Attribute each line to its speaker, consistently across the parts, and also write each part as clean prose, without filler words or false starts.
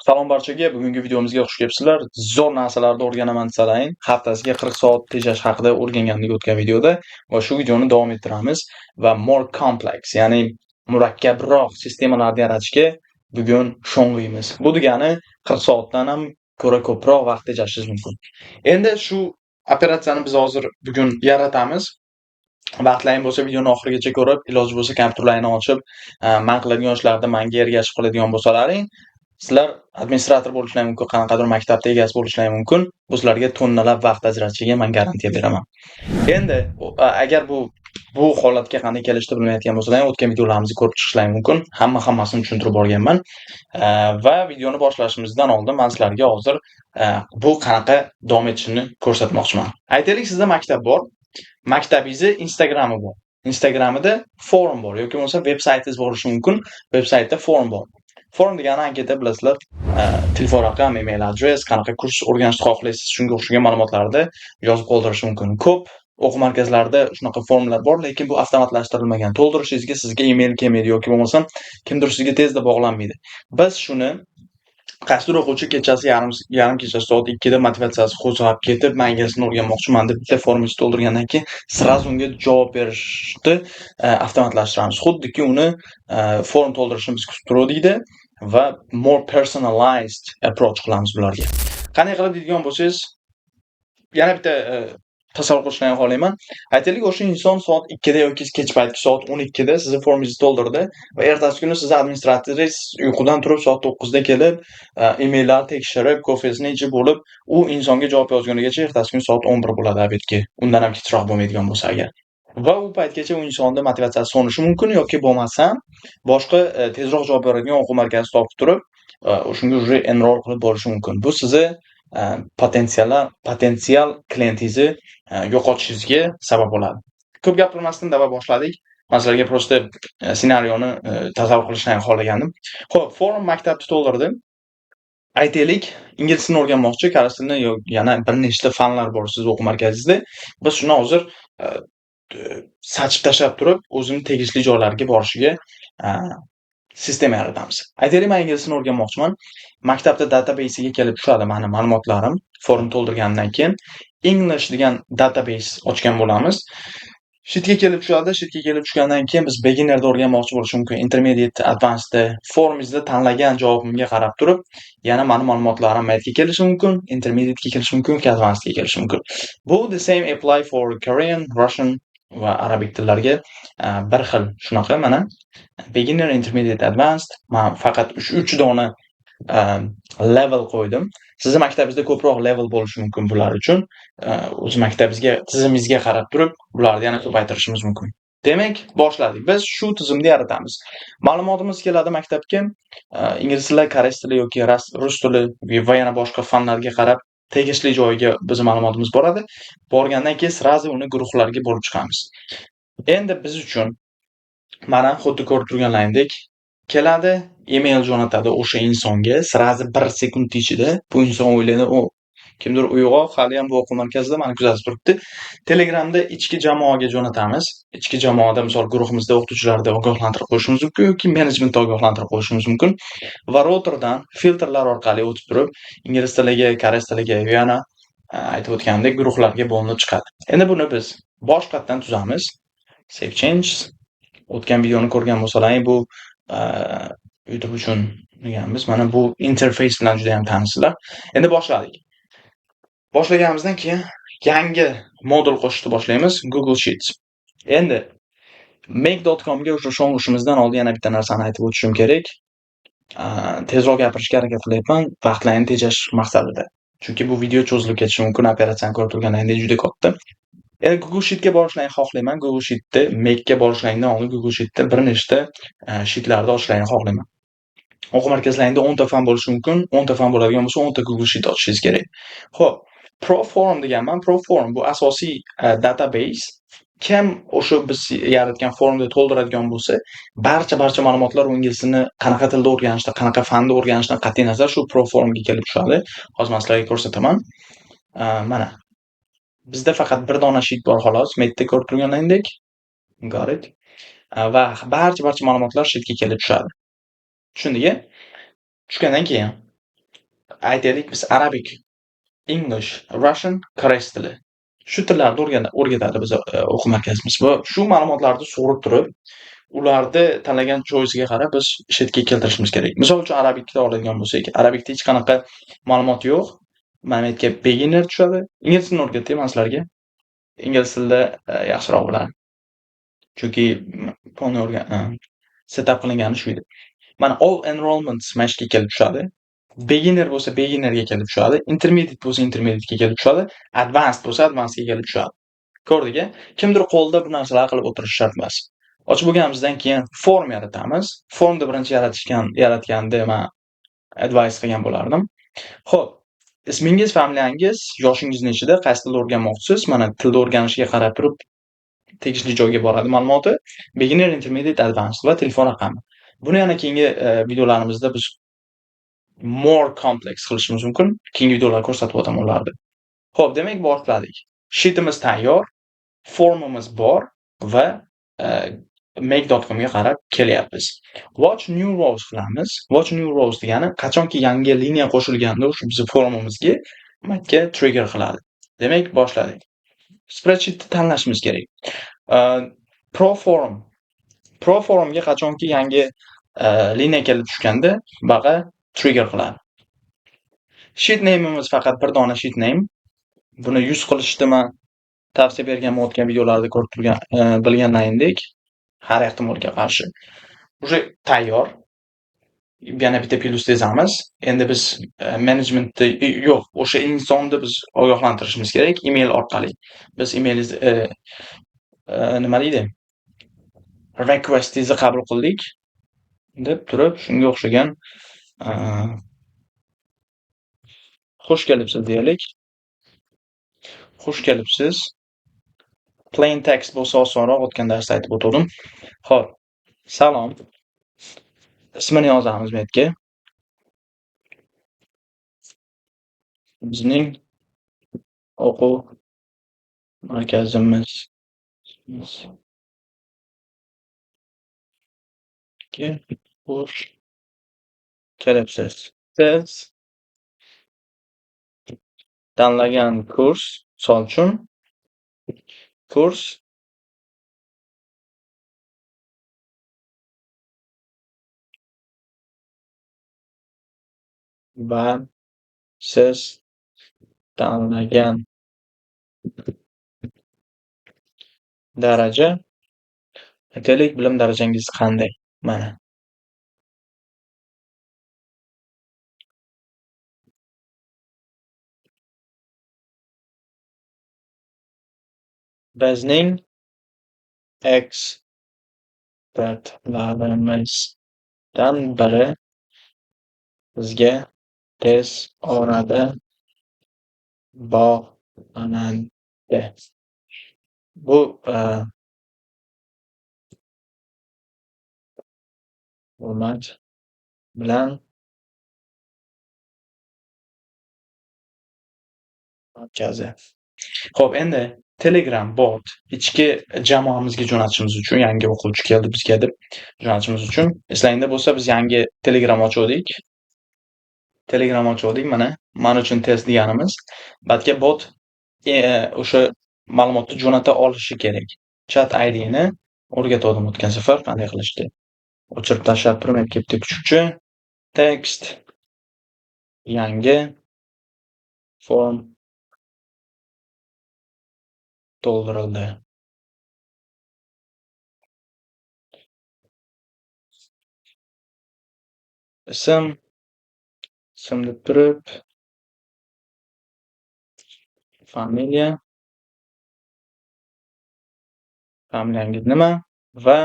Speaker 1: Salom barchaga, bugungi videomizga xush kelibsizlar. Zo'r narsalarni o'rganaman desalaring, haftasiga 40 soat tejash haqida o'rgangandik o'tgan videoda va shu videoni davom ettiramiz va more complex, ya'ni murakkabroq sistemalarni yaratishga bugun sho'ng'iymiz. Bu degani 40 soatdan ham ko'ra ko'proq vaqt tejashingiz mumkin. Endi shu operatsiyani biz hozir bugun yaratamiz. Vaqtlaring bo'lsa videoni oxirigacha ko'rib, iloji bo'lsa kompyuterlarni ochib, man qiladigan ishlarda menga ergashib qiladigan bo'lsalaring, sizlar administrator bo'lishlaring mumkin, qanaqadir maktabda egasi bo'lishlaring mumkin. Bu sizlarga tonnalab vaqt ajratishiga men garantiya beraman. Endi agar bu holatga qanday kelishni bilmayotgan bo'lsalaring, o'tgan videolarimizni ko'rib chiqishlaring mumkin. Hammasini tushuntirib borganman. Va videoni boshlashimizdan oldin men sizlarga hozir bu qanaqa davom etishini ko'rsatmoqchiman. Aytaylik, sizda maktab bor. Maktabingizni Instagrami bor. Instagramida forum bor yoki bo'lmasa veb-saytingiz bo'lishi mumkin. Veb-saytda forum bor. Forum degani anketa bilasizlar, telefon raqam, email adres, qanaqa kurs o'rganishni xohlaysiz, shunga o'xshagan ma'lumotlarni yozib qoldirish mumkin. Ko'p o'quv markazlarida shunaqa formlar bor, lekin bu avtomatlashtirilmagan. To'ldirishingizga sizga email kelmaydi yoki bo'lmasa kimdir sizga tezda bog'lanmaydi. Biz shuni qaysidir o'quvchi kechasi yarim kechasi soat 2 da motivatsiyasi qo'zg'ab ketib, men inglizini o'rganmoqchiman deb bitta formingizni to'ldirgandan keyin sразу unga javob berishni avtomatlashtiramiz. Xuddiki uni form to'ldirishni biz kutib turuvdik va more personalized approach qilamiz bularga. Qanday qilib deydigan bo'lsangiz, yana bitta tasavvur qilishni xohlayman. Aytaylik, o'sha inson soat 2 da yoki kech paytki soat 12 da sizni formingizni to'ldirdi va ertasi kuni siz administratoringiz uyqudan turib soat 9 da kelib, emaillarni tekshirib, kofesini ichib bo'lib, u insonga javob yozgunigacha ertasi kuni soat 11 bo'ladi albatta. Undan ham kechroq bo'lmaydigan bo'lsa agar. Va u paytgacha u insonda motivatsiyasi so'nishi mumkin yoki bo'lmasa, boshqa tezroq javob beradigan o'quv markazini topib turib, o'shunga уже enroll qilib borishi mumkin. Bu sizni potensial klientingizni yo'qotishingizga sabab bo'ladi. Ko'p gapirmasdan dava boshladik. Men sizlarga prosta ssenariyoni tasavvur qilishni xohlagandim. Xo'p, forum maktabni to'ldirdim. Aytaylik, ingliz tilini o'rganmoqchi, koreys tilini yana bir nechta fanlar bor siz o'quv markazingizda. Biz shuni hozir sachib tashlab turib, o'zini tegishli joylariga borishiga sistema yaratamiz. Aytaylik, men ingliz tilini o'rganmoqchiman. Maktabda databasega kelib tushadi meni ma'lumotlarim form to'ldirgandan keyin English degan database ochgan bo'lamiz. Sheetga kelib tushadi. Sheetga kelib tushgandan keyin biz beginnerda o'rganmoqchi bo'lishimiz mumkin, intermediate, advancedda formingizda tanlagan javobimga qarab turib, yana meni ma'lumotlarim maytga kelishi mumkin, intermediate'ga kelishi mumkin yoki advancedga kelishi mumkin. Bu the same apply for Korean, Russian va Arabic tillarga bir xil shunaqa mana beginner, intermediate, advanced. Men faqat 3 dona level qo'ydim. Sizning maktabingizda ko'proq level bo'lishi mumkin bular uchun. O'z maktabingizga, tizimingizga qarab turib, bularni yana ko'paytirishimiz mumkin. Demak, boshladik. Biz shu tizimni yaratamiz. Ma'lumotimiz keladi maktabga, ingliz tili, koreys tili yoki rus tili va yana boshqa fanlarga qarab tegishli joyiga biz ma'lumotimiz boradi. Borgandan keyin sразу uni guruhlarga bo'lib chiqamiz. Endi biz uchun mana xuddi ko'rib turganlaringdek keladi, email jo'natadi o'sha insonga, sразу 1 sekund ichida bu inson o'ylaydi, kimdir uyg'oq, hali ham bu o'quv markazida meni kuzatib turibdi. Telegramda ichki jamoaga jo'natamiz. Ichki jamoada, misol guruhimizda o'qituvchilarni ogohlantirib qo'yishimiz mumkin yoki menejmentni ogohlantirib qo'yishimiz mumkin. Va routerdan filtrlar orqali o'tib turib, ingliz tiliga, koreys tiliga yana aytib o'tgandek guruhlarga bo'linib chiqadi. Endi buni biz boshqatdan tuzamiz. Save changes. O'tgan videoni ko'rgan bo'lsalaring, bu YouTube uchun deganmiz. Mana bu interface bilan juda ham tanisizlar. Endi boshladik. Boshlaganimizdan keyin yangi modul qo'shishni boshlaymiz, Google Sheets. Endi make.com ga o'sha sho'ng'ishimizdan oldin yana bitta narsani aytib o'tishim kerak. Tezroq gapirishga harakat qilyapman, vaqtlarni tejash maqsadida. Chunki bu video cho'zilib ketishi mumkin, operatsiyani ko'rib turganlaringdek juda katta. Endi Google Sheetga borishni xohlayman. Google Sheetda Make ga borishlaridan oldin Google Sheetda bir nechta sheetlarni ochishni xohlayman. O'quv markazlaringda 10 ta fan bo'lishi mumkin. 10 ta fan bo'ladigan bo'lsa 10 ta Google Sheet ochishingiz kerak. Xo'p, ProForum deganman. ProForum bu asosiy database. Kim o'sha biz yaratgan forumda to'ldiradigan bo'lsa, barcha ma'lumotlar ingliz tilini qanaqa tilda o'rganishda, qanaqa fanda o'rganishdan qat'iy nazar shu ProForumga kelib tushadi. Hozir men sizlarga ko'rsataman. Mana bizda faqat bir dona sheet bor xolos. Metda ko'rib turganlaringdek. Got it. Va barcha ma'lumotlar sheetga kelib tushadi. Tushundingmi? Tushgandan keyin aytaylik biz Arabic, English, Russian, koreys tili. Shu tillarni o'rgatadi biz o'quv markazimiz va shu ma'lumotlarni sug'urib turib, ularni tanlagan choice'iga qarab biz shetga keltirishimiz kerak. Misol uchun Arabicda oladigan bo'lsak, Arabicda hech qanaqa ma'lumot yo'q. Mana bu yerga beginner tushadi. Ingliz tilini o'rgatay man sizlarga. Ingliz tilida yaxshiroq bo'ladi. Chunki polni setup qilingani shu edi. Mana all enrollments mana shu yerga kelib tushadi. Beginner bo'lsa beginnerga kelib tushadi. Intermediate bo'lsa intermediate'ga kelib tushadi. Advanced bo'lsa advanced'ga kelib tushadi. Ko'rdik-a? Kimdir qo'lida bu narsalarni qilib o'tirish shart emas. Ochib bo'lganimizdan keyin form yaratamiz. Formni birinchi yaratganda men advice qilgan bo'lardim. Xo'p, ismingiz, familiyangiz, yoshingiz nechida, qaysi tilda o'rganmoqchisiz? Mana tilda o'rganishga qarab turib tegishli joyga boradi ma'lumoti. Beginner, intermediate, advanced va telefon raqami. Buni yana keyingi videolarimizda biz more complex qilishimiz mumkin. Keyingi videolarda ko'rsatib o'taman ularni. Xo'p, demak boshladik. Sheetimiz tayyor, formimiz bor va make.com ga qarab kelyapmiz. Watch new rows qilamiz. Watch new rows degani qachonki yangi liniya qo'shilganda o'sha bizning formimizga makka trigger qiladi. Demak, boshladik. Spreadsheetni tanlashimiz kerak. Pro formga qachonki yangi liniya kelib tushganda baqa trigger qiladi. Sheet name'imiz faqat bir dona sheet name. Buni 100 qilishni men tavsiya bergan o'tgan videolarda ko'rib turgan bilganlaringdek har ehtimolga qarshi. Уже tayyor. Yana bitta plus tezamiz. Endi biz managementni yo'q, o'sha insonni biz ogohlantirishimiz kerak email orqali. Biz emailingizni nima deydi? Requestingizni qabul qildik deb turib shunga o'xshagan xush kelibsiz deylik. Xush kelibsiz. Plain text bo'lsa osonroq o'tgan darsda aytib o'tdim. Xo'p. Salom. Ismini yozamiz bu yerga. Bizning o'quv markazimiz xush kelibsiz. Siz tanlagan kurs, misol uchun kurs va siz tanlagan daraja, aytaylik bilim darajangiz qanday? Mana. Bizning ekspertlarimizdan biri bizga tez orada bog'lanadi. Bu hurmat bilan markazi. Xo'p, endi Telegram bot ichki jamoamizga jo'natishimiz uchun yangi o'quvchi keldi bizga deb jo'natishimiz uchun eslangda bo'lsa biz yangi Telegram ochdik. Mana men uchun test deganimiz. Batga bot o'sha ma'lumotni jo'nata olishi kerak. Chat ID'ni o'rgatdim o'tgan safar qanday qilishdi. O'chirib tashlab turib ketdi kuchukcha. Text yangi form to'ldirildi. Ism deb turib familiyangiz nima va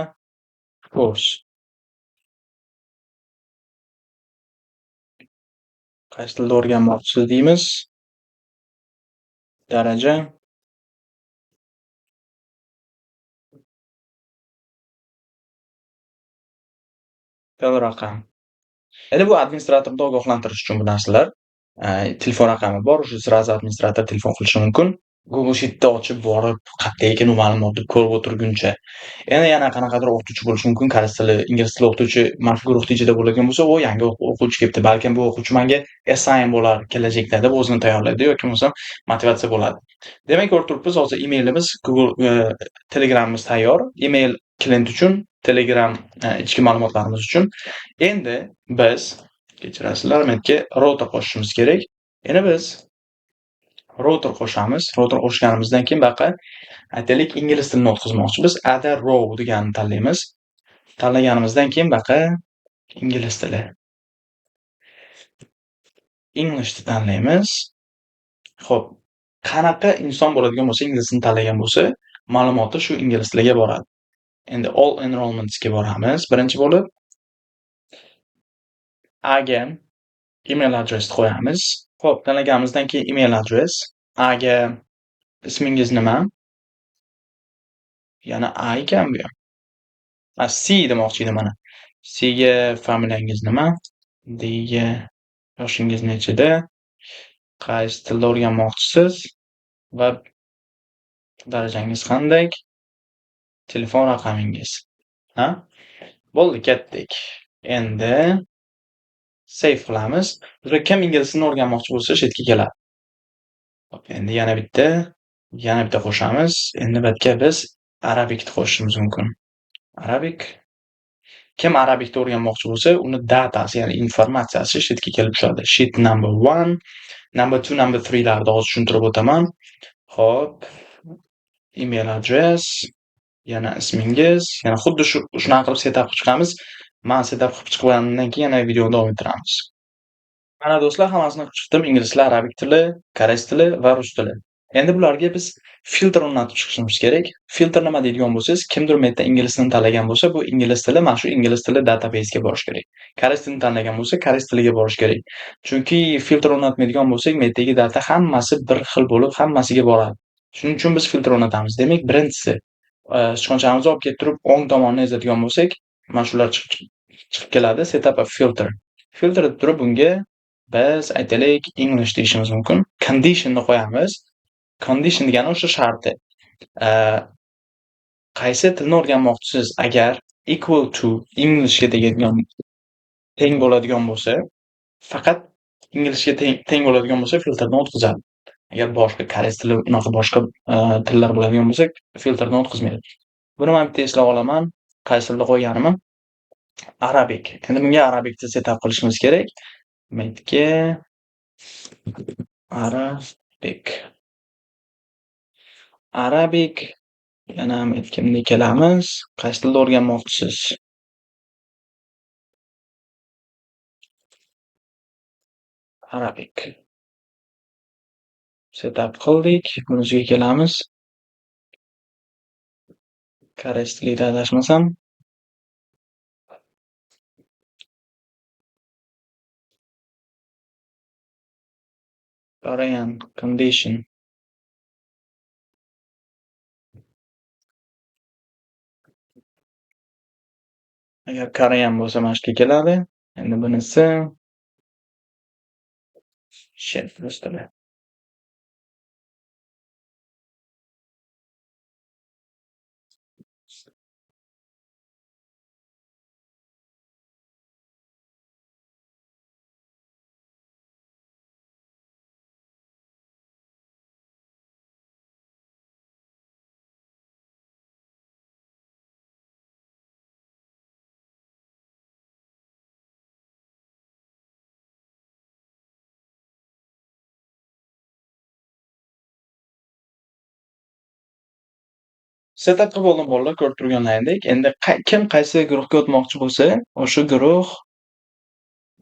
Speaker 1: kurs. Qaysi tilda o'rganmoqchisiz deymiz. Daraja til raqam. Endi bu administratorni ogohlantirish uchun bu narsalar. Telefon raqami bor, o'sha sразу administrator telefon qilishi mumkin. Google Sheet'ni ochib borib, qayerda ekan u ma'lumotni ko'rib o'tirguncha. Endi yana qanaqadir o'qituvchi bo'lishi mumkin, koreys tili, ingliz tili o'qituvchi mana shu guruhni ichida bo'ladigan bo'lsa, u yangi o'quvchi kelibdi. Balkim bu o'quvchi menga assign bo'lar kelajakda deb o'zini tayyorlaydi yoki bo'lmasam motivatsiya bo'ladi. Demak, ko'rib turibmiz, hozir emailimiz Google Telegramimiz tayyor. Email klient uchun, Telegram ichki ma'lumotlarimiz uchun. Endi biz kechirasizlar, men yerga router qo'shishimiz kerak. Endi biz router qo'shamiz. Router qo'shganimizdan keyin baqa aytaylik ingliz tilini o'tkazmoqchimiz. Other row deganini tanlaymiz. Tanlaganimizdan keyin baqa ingliz tili. Englishni tanlaymiz. Xo'p, qanaqa inson bo'ladigan bo'lsa, ingliz tilini tanlagan bo'lsa, ma'lumoti shu ingliz tiliga boradi. Endi all enrollments ga boramiz. Birinchi bo'lib A ga email adresni qo'yamiz. Xo'p, tanlaganimizdan keyin email adres. A ga ismingiz nima? Yana A ekan bu ham. C demoqchi edim mana. C ga familiyangiz nima? D ga yoshingiz nechida? Qaysi tilda o'rganmoqchisiz? Va darajangiz qanday? Telefon raqamingiz. Ha? Bo'ldi, ketdik. Endi save qilamiz. Bizga kim ingliz tilini o'rganmoqchi bo'lsa, shu yerga keladi. Hop, endi yana bitta qo'shamiz. Endi bu yerga biz arabikni qo'shishimiz mumkin. Arabik. Kim arabikni o'rganmoqchi bo'lsa, uni datasi, ya'ni informatsiyasi shu yerga kelib tushadi. Sheet number 1, number 2, number 3 larni hozir tushuntirib o'taman. Xo'p, email adres, yana ismingiz, yana xuddi shunaqa qilib setup qilib chiqamiz. Men setup qilib chiqqanimdan keyin yana videoni davom ettiramiz. Mana do'stlar, hammasini qilib chiqdim. Ingliz tili, arabik tili, koreys tili va rus tili. Endi bularga biz filtr o'rnatib chiqishimiz kerak. Filtr nima deydigan bo'lsangiz, kimdir men yerda ingliz tilini tanlagan bo'lsa, bu ingliz tili mana shu ingliz tili database ga borish kerak. Koreys tilini tanlagan bo'lsa, koreys tiliga borish kerak. Chunki filtr o'rnatmaydigan bo'lsak, men yerdagi data hammasi bir xil bo'lib, hammasiga boradi. Shuning uchun biz filtr o'rnatamiz. Demak, birinchisi, sichqonchamizni olib kelib turib, o'ng tomonni ezadigan bo'lsak, mana shular chiqib keladi. Setup a filter. Filter deb turib bunga biz aytaylik English deyishimiz mumkin. Condition'ni qo'yamiz. Condition degani o'sha sharti. Qaysi tilni o'rganmoqchisiz? Agar equal to Englishga teng bo'ladigan bo'lsa, faqat Englishga teng bo'ladigan bo'lsa, filtrni o'tkazadi. Agar boshqa koreys tili, unaqa boshqa tillar bo'ladigan bo'lsa, filtrni o'tkazmaydi. Buni men bitta eslab olaman. Qaysi tilda qo'yganimni? Arabic. Endi bunga arabikni setup qilishimiz kerak. Metga Arabic. Yana metga kelamiz. Qaysi tilda o'rganmoqchisiz? Arabic. Setup qildik. Bunisiga kelamiz. Koreys tilida adashmasam. Korean condition. Agar korean bo'lsa mana shuga keladi. Endi bunisi rus tili. Setup qilib oldim bolalar, ko'rib turganlaringdek. Endi kim qaysi guruhga o'tmoqchi bo'lsa, o'sha guruh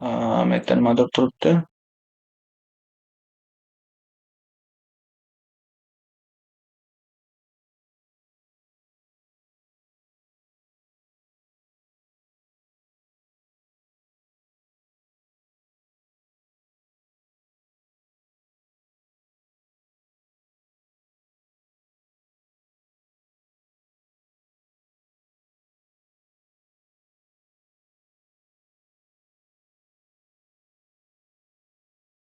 Speaker 1: men yerda nimadir turibdi.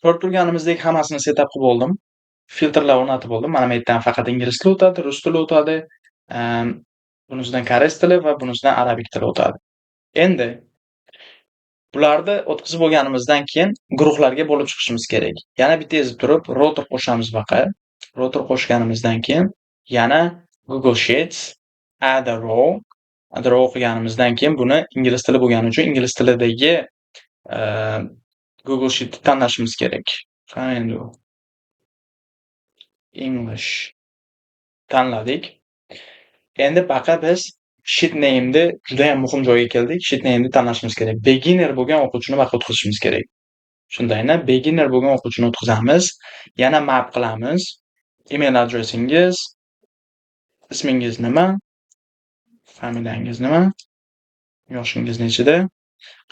Speaker 1: Ko'rib turganimizdek hammasini setup qilib oldim. filtrlar o'rnatib oldim. Mana bu yerdan faqat ingliz tili o'tadi, rus tili o'tadi, bunisidan koreys tili va bunisidan arabik tili o'tadi. Endi bularni o'tkazib bo'lganimizdan keyin guruhlarga bo'lib chiqishimiz kerak. Yana bitta ezib turib, router qo'shamiz baqa. Router qo'shganimizdan keyin yana Google Sheets, Add a Row, Add a Row qilganimizdan keyin buni ingliz tili bo'lgani uchun ingliz tilidagi Google Sheet'ni tanlashimiz kerak. Qani endi English tanladik. Endi baqa biz sheet name'ni juda ham muhim joyga keldik. Sheet name'ni tanlashimiz kerak. Beginner bo'lgan o'quvchini baqa o'tkazishimiz kerak. Shundaymi? Beginner bo'lgan o'quvchini o'tkazamiz. Yana map qilamiz. Email adresingiz, ismingiz nima? Familiyangiz nima? Yoshingiz nechida?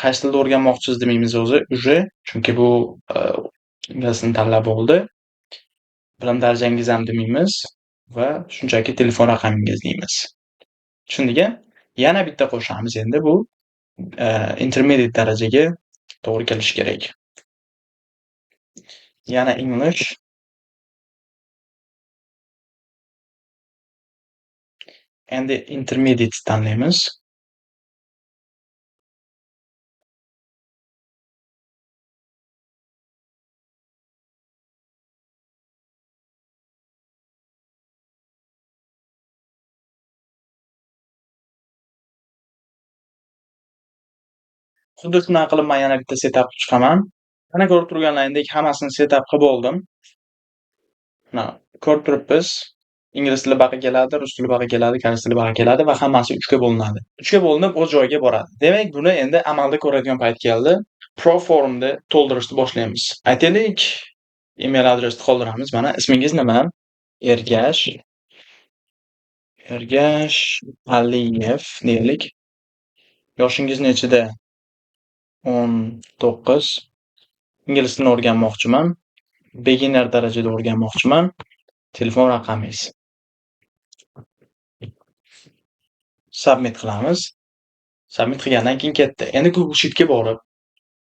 Speaker 1: Qaysi tilda o'rganmoqchisiz demaymiz o'zi, chunki bu ingliz tilini tanlab oldi. Bilim darajangiz ham demaymiz va shunchaki telefon raqamingiz deymiz. Tushundingmi? Yana bitta qo'shamiz endi bu intermediate darajaga to'g'ri kelishi kerak. Yana English. Endi intermediate tanlaymiz. Xuddi shunaqa qilib men yana bitta setup qilib chiqaman. Mana ko'rib turganlaringdek hammasini setup qilib oldim. Mana ko'rib turibmiz. Ingliz tili baqa keladi, rus tili baqa keladi, koreys tili baqa keladi va hammasi 3 ga bo'linadi. 3 ga bo'linib o'z joyiga boradi. Demak, buni endi amalda ko'radigan payt keldi. Pro formni to'ldirishni boshlaymiz. Aytaylik, email adresni qoldiramiz. Mana ismingiz nima? Ergash Aliyev deylik. Yoshingiz nechida? 19. Ingliz tilini o'rganmoqchiman. Beginner darajada o'rganmoqchiman. Telefon raqamingiz. Submit qilamiz. Submit qilgandan keyin ketdi. Endi Google Sheet'ga borib,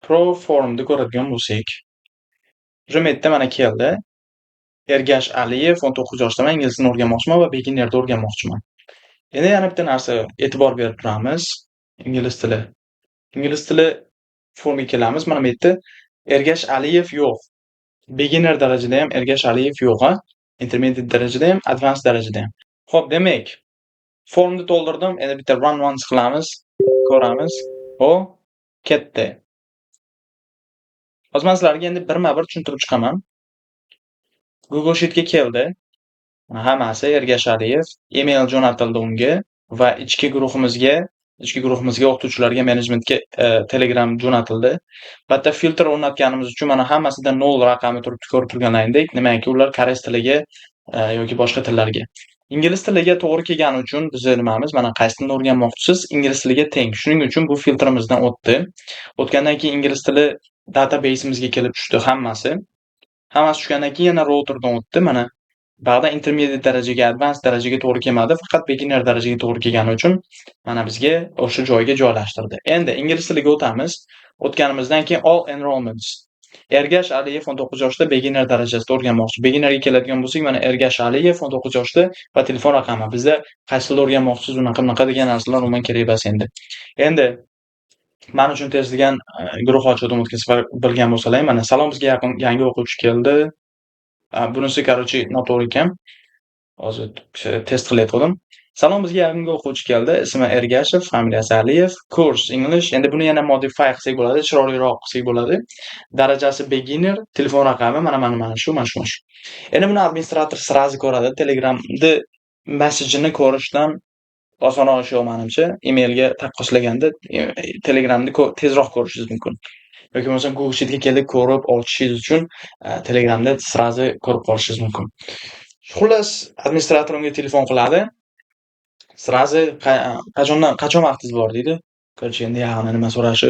Speaker 1: Pro formni ko'radigan bo'lsak, Jumetda mana keldi. Ergash Aliyev 19 yoshdaman, ingliz tilini o'rganmoqchiman va beginnerda o'rganmoqchiman. Endi yana bitta narsa e'tibor berib turamiz. Ingliz tili formiga kelamiz. Mana bu yerda Ergash Aliyev yo'q. Beginner darajada ham Ergash Aliyev yo'q, intermediate darajada ham, advanced darajada ham. Xo'p, demak, formni to'ldirdim. Endi bitta run once qilamiz, ko'ramiz. Ketdi. Hozir sizlarga endi birma-bir tushuntirib chiqaman. Google Sheet'ga keldi. Hammasi Ergash Aliyev email jo'natildi unga va ichki guruhimizga o'qituvchilarga, menejmentga Telegram jo'natildi. Bitta filtr o'rnatganimiz uchun mana hammasida 0 raqami turibdi, ko'rib turganlaringdek. Nimaiki ular koreys tiliga yoki boshqa tillarga. Ingliz tiliga to'g'ri kelgani uchun biz nimamiz? Mana qaysi tilni o'rganmoqchisiz? Ingliz tiliga teng. Shuning uchun bu filtrimizdan o'tdi. O'tgandan keyin ingliz tili databaseimizga kelib tushdi hammasi. Hammasi tushgandan keyin yana routerdan o'tdi. Mana ba'da intermediate darajaga, advanced darajaga to'g'ri kelmadi, faqat beginner darajaga to'g'ri kelgani uchun mana bizga o'sha joyga joylashtirdi. Endi ingliz tiliga o'tamiz. O'tganimizdan keyin all enrollments. Ergash Aliyev 19 yoshda beginner darajasida o'rganmoqchi. Beginnerga keladigan bo'lsak, mana Ergash Aliyev 19 yoshda va telefon raqami. Bizda qaysi tilda o'rganmoqchisiz, unaqa degan narsalar umuman kerak emas endi. Endi men uchun tezligan guruh ochuvdim, o'tkazib bilgan bo'lsalar, mana salom, bizga yaqin yangi o'quvchi keldi. Bunisi noto'g'ri ekan. Hozir test qilayotgandim. Salom, bizga yangi o'quvchi keldi. Ismi Ergashev, familiyasi Aliyev. Course English. Endi buni yana modify qilsak bo'ladi, chiroyliroq qilsak bo'ladi. Darajasi beginner, telefon raqami mana shu. Endi buni administrator sirazi ko'radi. Telegramni messajini ko'rishdan osonroq ish yo'q menimcha. Emailga taqqoslaganda Telegramni tezroq ko'rishingiz mumkin. Yoki bo'lmasa Google Sheet'ga kelib ko'rib ochishingiz uchun Telegramda sirazi ko'rib qolishingiz mumkin. Xullas, administrator unga telefon qiladi. Sirazi qachon vaqtingiz bor deydi. Короче, endi yag'ini nima so'rashi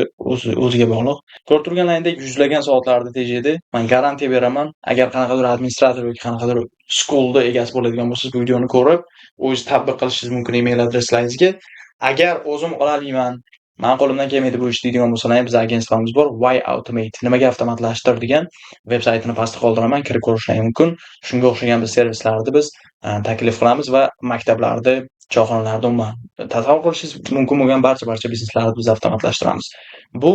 Speaker 1: o'ziga bog'liq. Ko'rib turganlaringdek yuzlagan soatlarni tejaydi. Men garantiya beraman, agar qanaqadir administrator yoki qanaqadir schoolda egasi bo'ladigan bo'lsangiz, bu videoni ko'rib, o'zingiz tatbiq qilishingiz mumkin email adreslaringizga. Agar o'zim olalayman, Men qo'limdan kelmaydi bu ish deydigan bo'lsalar ham bizning agentligimiz bor. Why Automate nimaga avtomatlashtir degan veb saytini pastda qoldiraman, kirib ko'rishingiz mumkin. Shunga o'xshagan biz servislarni biz taklif qilamiz va maktablarda, choyxonalarda umuman tasavvur qilishingiz mumkin bo'lgan barcha bizneslarni biz avtomatlashtiramiz. Bu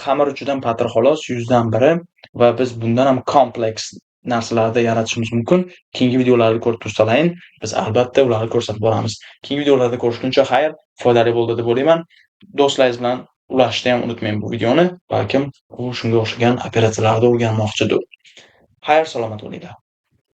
Speaker 1: xamir uchidan patir xolos 100 dan biri va biz bundan ham kompleks narsalarda yaratishimiz mumkin. Keyingi videolarni ko'rib tursalaring, biz albatta ularni ko'rsatib boramiz. Keyingi videolarda ko'rishguncha xayr, foydali bo'ldi deb o'ylayman. Do'stlaringiz bilan ulashishni ham unutmang bu videoni. Balkim u shunga o'xshagan operatsiyalarni o'rganmoqchidir. Xayr, salomat bo'linglar.